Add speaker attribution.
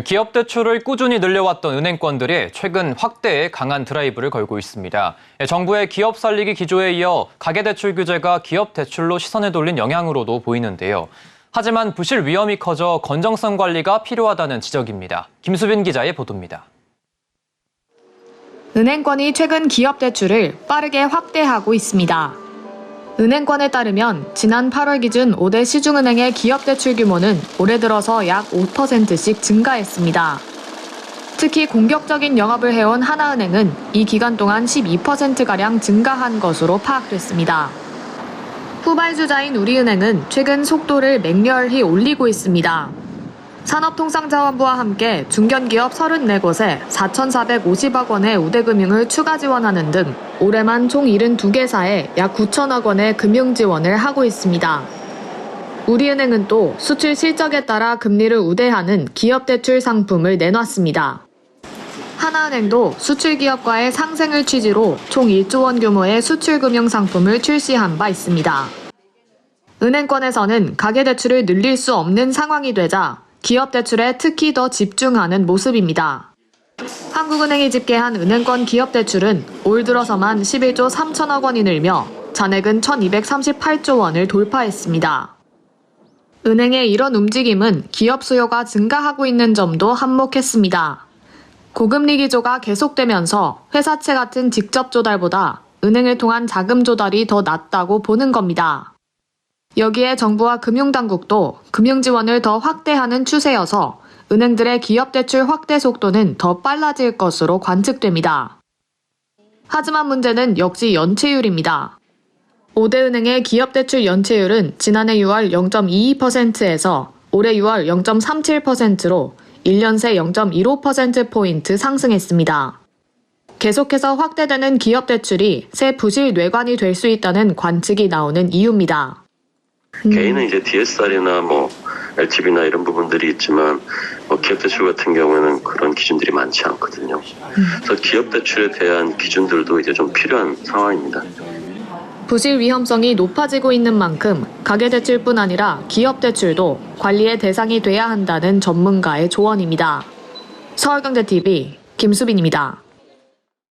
Speaker 1: 기업 대출을 꾸준히 늘려왔던 은행권들이 최근 확대에 강한 드라이브를 걸고 있습니다. 정부의 기업 살리기 기조에 이어 가계대출 규제가 기업 대출로 시선을 돌린 영향으로도 보이는데요. 하지만 부실 위험이 커져 건정성 관리가 필요하다는 지적입니다. 김수빈 기자의 보도입니다.
Speaker 2: 은행권이 최근 기업 대출을 빠르게 확대하고 있습니다. 은행권에 따르면 지난 8월 기준 5대 시중은행의 기업 대출 규모는 올해 들어서 약 5%씩 증가했습니다. 특히 공격적인 영업을 해온 하나은행은 이 기간 동안 12%가량 증가한 것으로 파악됐습니다. 후발주자인 우리은행은 최근 속도를 맹렬히 올리고 있습니다. 산업통상자원부와 함께 중견기업 34곳에 4,450억 원의 우대금융을 추가 지원하는 등 올해만 총 72개사에 약 9천억 원의 금융 지원을 하고 있습니다. 우리은행은 또 수출 실적에 따라 금리를 우대하는 기업대출 상품을 내놨습니다. 하나은행도 수출기업과의 상생을 취지로 총 1조 원 규모의 수출금융 상품을 출시한 바 있습니다. 은행권에서는 가계대출을 늘릴 수 없는 상황이 되자 기업 대출에 특히 더 집중하는 모습입니다. 한국은행이 집계한 은행권 기업 대출은 올 들어서만 11조 3천억 원이 늘며 잔액은 1,238조 원을 돌파했습니다. 은행의 이런 움직임은 기업 수요가 증가하고 있는 점도 한몫했습니다. 고금리 기조가 계속되면서 회사채 같은 직접 조달보다 은행을 통한 자금 조달이 더 낫다고 보는 겁니다. 여기에 정부와 금융당국도 금융 지원을 더 확대하는 추세여서 은행들의 기업 대출 확대 속도는 더 빨라질 것으로 관측됩니다. 하지만 문제는 역시 연체율입니다. 5대 은행의 기업 대출 연체율은 지난해 6월 0.22%에서 올해 6월 0.37%로 1년 새 0.15%포인트 상승했습니다. 계속해서 확대되는 기업 대출이 새 부실 뇌관이 될 수 있다는 관측이 나오는 이유입니다.
Speaker 3: 개인은 이제 DSR이나 LTV나 이런 부분들이 있지만 기업 대출 같은 경우에는 그런 기준들이 많지 않거든요. 그래서 기업 대출에 대한 기준들도 이제 좀 필요한 상황입니다.
Speaker 2: 부실 위험성이 높아지고 있는 만큼 가계대출뿐 아니라 기업 대출도 관리의 대상이 돼야 한다는 전문가의 조언입니다. 서울경제TV 김수빈입니다.